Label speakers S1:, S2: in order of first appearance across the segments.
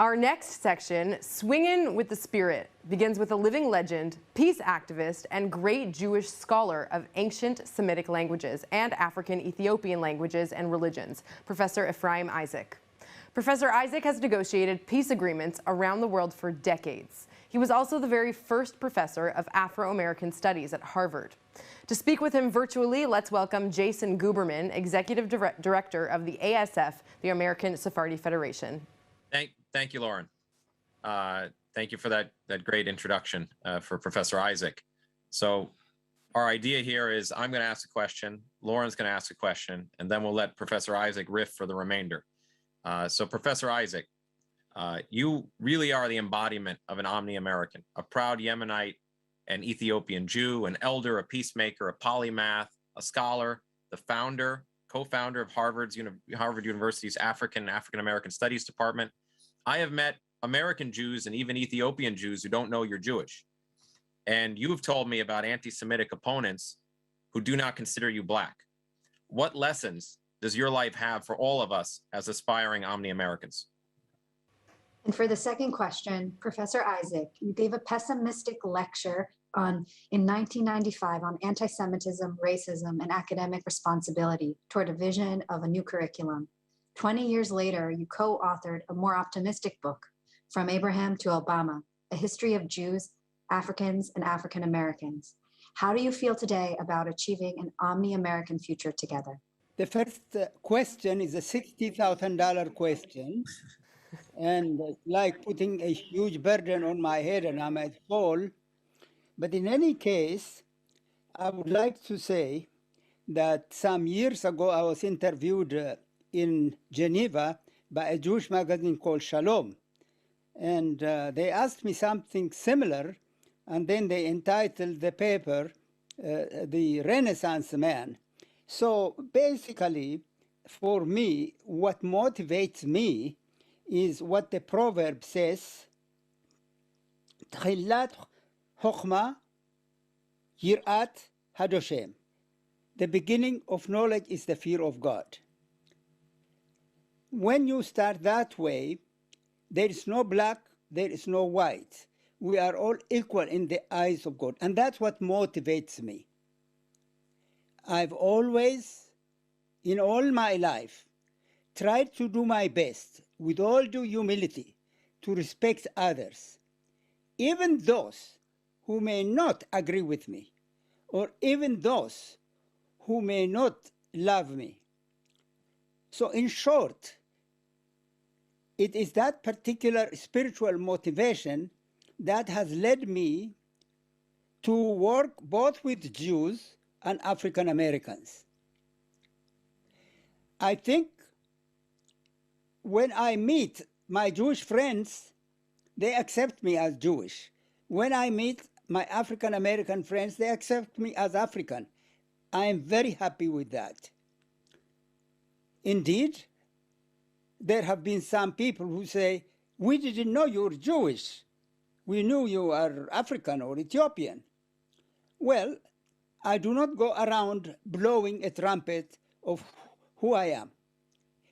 S1: Our next section, Swingin' with the Spirit, begins with a living legend, peace activist, and great Jewish scholar of ancient Semitic languages and African Ethiopian languages and religions, Professor Ephraim Isaac. Professor Isaac has negotiated peace agreements around the world for decades. He was also the very first professor of Afro-American studies at Harvard. To speak with him virtually, let's welcome Jason Guberman, Executive Director of the ASF, the American Sephardi Federation.
S2: Thank you, Lauren. Thank you for that great introduction for Professor Isaac. So our idea here is I'm going to ask a question, Lauren's going to ask a question, and then we'll let Professor Isaac riff for the remainder. So Professor Isaac, you really are the embodiment of an Omni-American, a proud Yemenite, an Ethiopian Jew, an elder, a peacemaker, a polymath, a scholar, the founder, co-founder of Harvard University's African-American Studies Department. I have met American Jews and even Ethiopian Jews who don't know you're Jewish. And you have told me about anti-Semitic opponents who do not consider you Black. What lessons does your life have for all of us as aspiring Omni-Americans?
S3: And for the second question, Professor Isaac, you gave a pessimistic lecture in 1995 on anti-Semitism, racism, and academic responsibility toward a vision of a new curriculum. 20 years later, you co-authored a more optimistic book, From Abraham to Obama, A History of Jews, Africans, and African Americans. How do you feel today about achieving an Omni-American future together?
S4: The first question is a $60,000 question, and like putting a huge burden on my head and I might fall. But in any case, I would like to say that some years ago, I was interviewed in Geneva by a Jewish magazine called Shalom. And they asked me something similar, and then they entitled the paper, The Renaissance Man. So basically, for me, what motivates me is what the proverb says, Tchilat Chokhmah Yirat Hadoshem. The beginning of knowledge is the fear of God. When you start that way, there is no black, there is no white. We are all equal in the eyes of God, and that's what motivates me. I've always, in all my life, tried to do my best, with all due humility, to respect others, even those who may not agree with me, or even those who may not love me. So in short, it is that particular spiritual motivation that has led me to work both with Jews and African Americans. I think when I meet my Jewish friends, they accept me as Jewish. When I meet my African American friends, they accept me as African. I am very happy with that. Indeed, there have been some people who say, we didn't know you were Jewish. We knew you are African or Ethiopian. Well, I do not go around blowing a trumpet of who I am,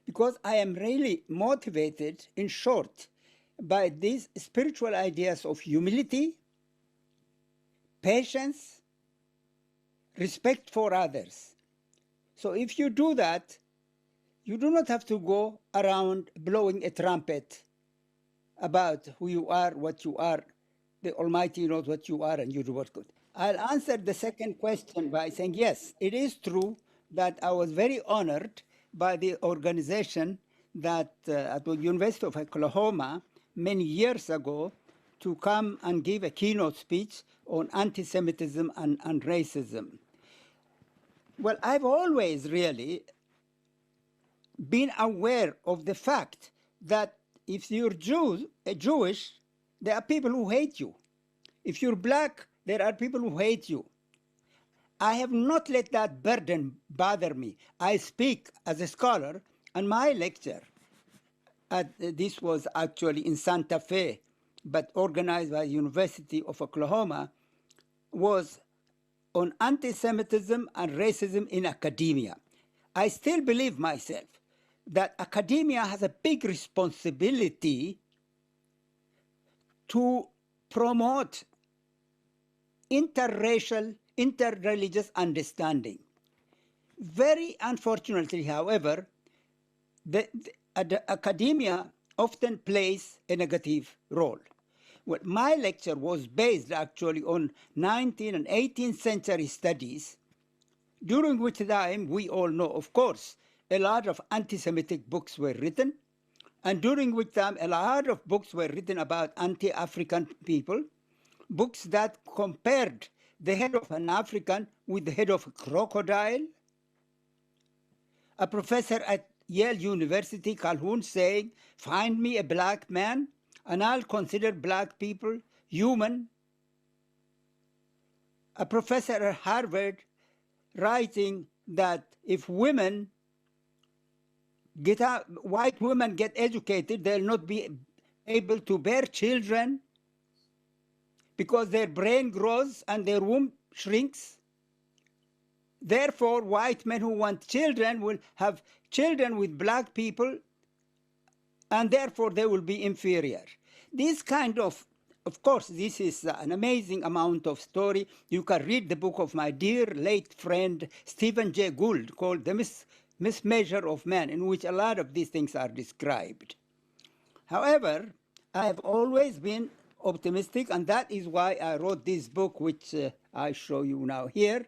S4: because I am really motivated, in short, by these spiritual ideas of humility, patience, respect for others. So if you do that, you do not have to go around blowing a trumpet about who you are, what you are. The Almighty knows what you are, and you do what's good. I'll answer the second question by saying, yes, it is true that I was very honored by the organization that at the University of Oklahoma many years ago to come and give a keynote speech on anti-Semitism and racism. Well, I've always really been aware of the fact that if you're Jewish, there are people who hate you. If you're Black, there are people who hate you. I have not let that burden bother me. I speak as a scholar, and my lecture, this was actually in Santa Fe, but organized by the University of Oklahoma, was on anti-Semitism and racism in academia. I still believe myself that academia has a big responsibility to promote interracial, interreligious understanding. Very unfortunately, however, the academia often plays a negative role. Well, my lecture was based actually on 19th and 18th century studies, during which time we all know, of course, a lot of anti-Semitic books were written, and during which time a lot of books were written about anti-African people, books that compared the head of an African with the head of a crocodile. A professor at Yale University, Calhoun, saying, find me a black man and I'll consider black people human. A professor at Harvard writing that if women get out, white women get educated, they'll not be able to bear children because their brain grows and their womb shrinks. Therefore, white men who want children will have children with black people, and therefore they will be inferior. This kind of course, this is an amazing amount of story. You can read the book of my dear late friend Stephen Jay Gould called The Mismeasure of Man, in which a lot of these things are described. However, I have always been optimistic, and that is why I wrote this book, which I show you now here.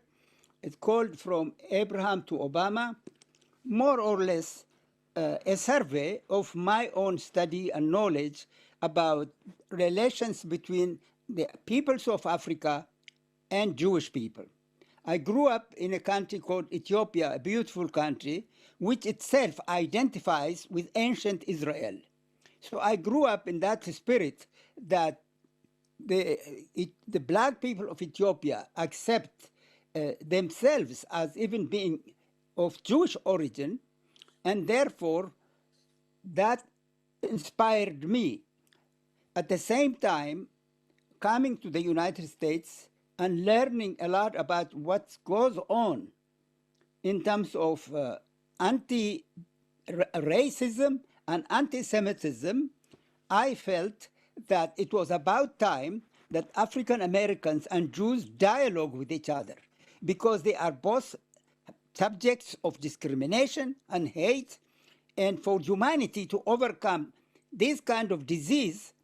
S4: It's called From Abraham to Obama, more or less a survey of my own study and knowledge about relations between the peoples of Africa and Jewish people. I grew up in a country called Ethiopia, a beautiful country, which itself identifies with ancient Israel. So I grew up in that spirit that the black people of Ethiopia accept themselves as even being of Jewish origin, and therefore that inspired me. At the same time, coming to the United States and learning a lot about what goes on in terms of anti-racism and anti-Semitism, I felt that it was about time that African Americans and Jews dialogue with each other, because they are both subjects of discrimination and hate, and for humanity to overcome this kind of disease,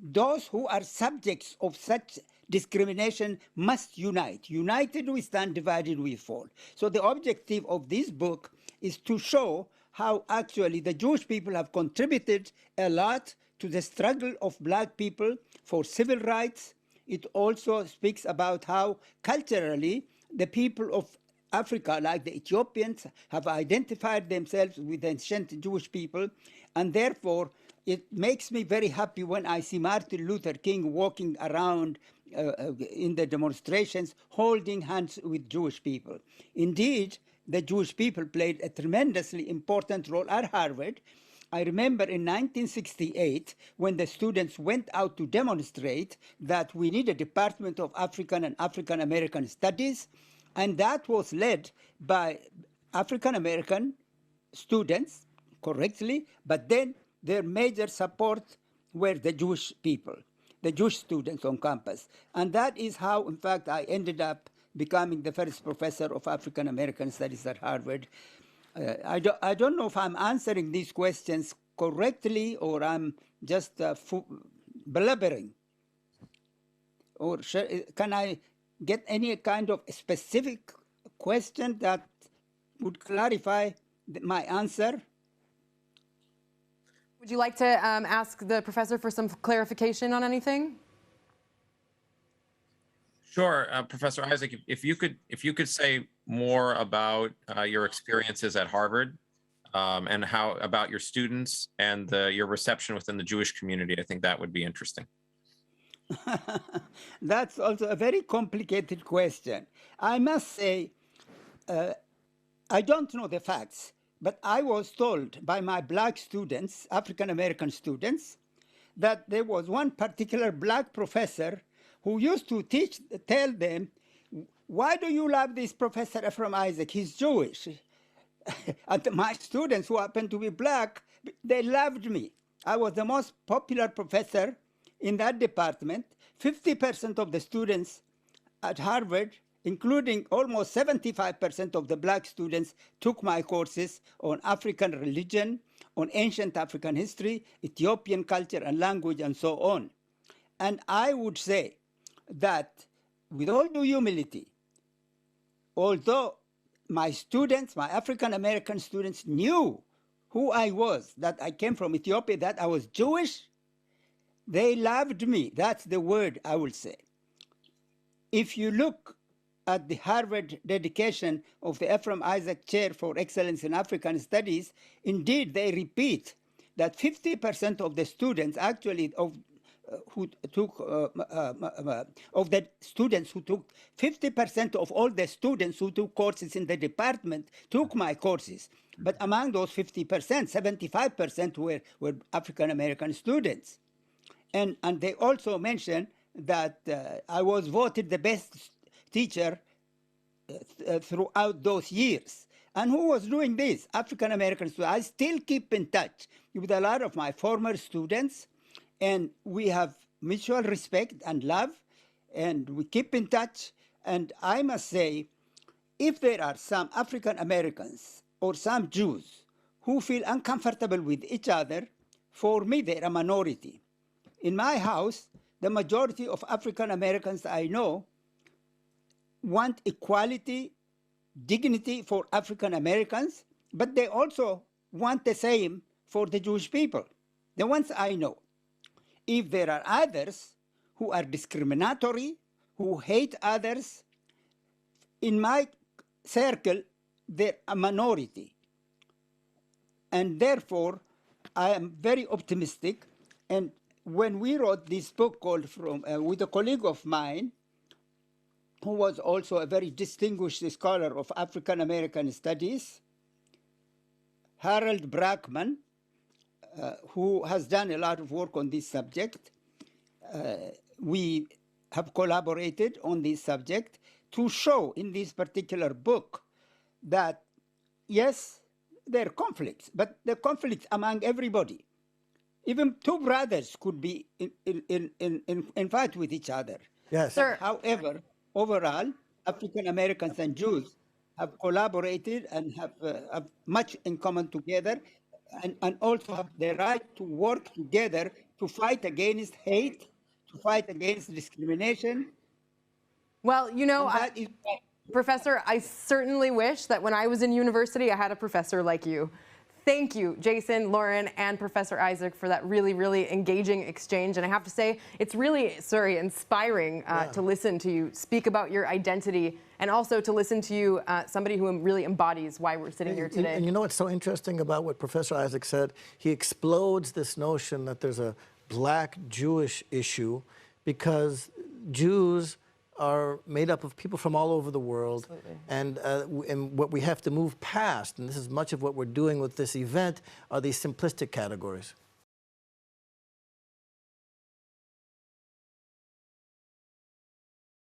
S4: those who are subjects of such discrimination must unite. United we stand, divided we fall. So the objective of this book is to show how actually the Jewish people have contributed a lot to the struggle of black people for civil rights. It also speaks about how culturally the people of Africa, like the Ethiopians, have identified themselves with the ancient Jewish people, and therefore it makes me very happy when I see Martin Luther King walking around in the demonstrations holding hands with Jewish people. Indeed, the Jewish people played a tremendously important role at Harvard. I remember in 1968, when the students went out to demonstrate that we need a Department of African and African American Studies, and that was led by African American students, correctly, but then their major support were the Jewish people, the Jewish students on campus. And that is how, in fact, I ended up becoming the first professor of African American Studies at Harvard. I don't know if I'm answering these questions correctly or I'm just blubbering. Or can I get any kind of specific question that would clarify my answer?
S1: Would you like to ask the professor for some clarification on anything?
S2: Sure, Professor Isaac, if you could say more about your experiences at Harvard and how about your students and your reception within the Jewish community, I think that would be interesting.
S4: That's also a very complicated question. I must say, I don't know the facts, but I was told by my black students, African American students, that there was one particular black professor who used to tell them, why do you love this Professor Ephraim Isaac? He's Jewish. And my students who happened to be black, they loved me. I was the most popular professor in that department, 50% of the students at Harvard, including almost 75% of the black students, took my courses on African religion, on ancient African history, Ethiopian culture and language, and so on. And I would say that, with all due humility, although my students, my African-American students, knew who I was, that I came from Ethiopia, that I was Jewish, they loved me. That's the word I will say. If you look at the Harvard dedication of the Ephraim Isaac Chair for Excellence in African Studies, indeed they repeat that 50% of the students actually of the students who took 50% of all the students who took courses in the department took my courses. But among those 50%, 75% were African American students. And they also mentioned that I was voted the best teacher throughout those years. And who was doing this? African American students. I still keep in touch with a lot of my former students, and we have mutual respect and love, and we keep in touch. And I must say, if there are some African Americans or some Jews who feel uncomfortable with each other, for me, they're a minority. In my house, the majority of African Americans I know want equality, dignity for African Americans, but they also want the same for the Jewish people, the ones I know. If there are others who are discriminatory, who hate others, in my circle, they're a minority. And therefore, I am very optimistic. And when we wrote this book called with a colleague of mine, who was also a very distinguished scholar of African American studies, Harold Brackman, who has done a lot of work on this subject. We have collaborated on this subject to show in this particular book that, yes, there are conflicts, but the conflicts among everybody. Even two brothers could be in fight with each other.
S5: Yes.
S1: Sir.
S4: However, overall, African Americans and Jews have collaborated and have much in common together, and also have the right to work together to fight against hate, to fight against discrimination.
S1: Well, you know,
S4: And that is
S1: Professor, I certainly wish that when I was in university, I had a professor like you. Thank you, Jason, Lauren, and Professor Isaac for that really, really engaging exchange. And I have to say, it's really, inspiring to listen to you speak about your identity, and also to listen to you, somebody who really embodies why we're sitting here today.
S5: And you know what's so interesting about what Professor Isaac said? He explodes this notion that there's a black-Jewish issue, because Jews are made up of people from all over the world. Absolutely. And what we have to move past, and this is much of what we're doing with this event, are these simplistic categories.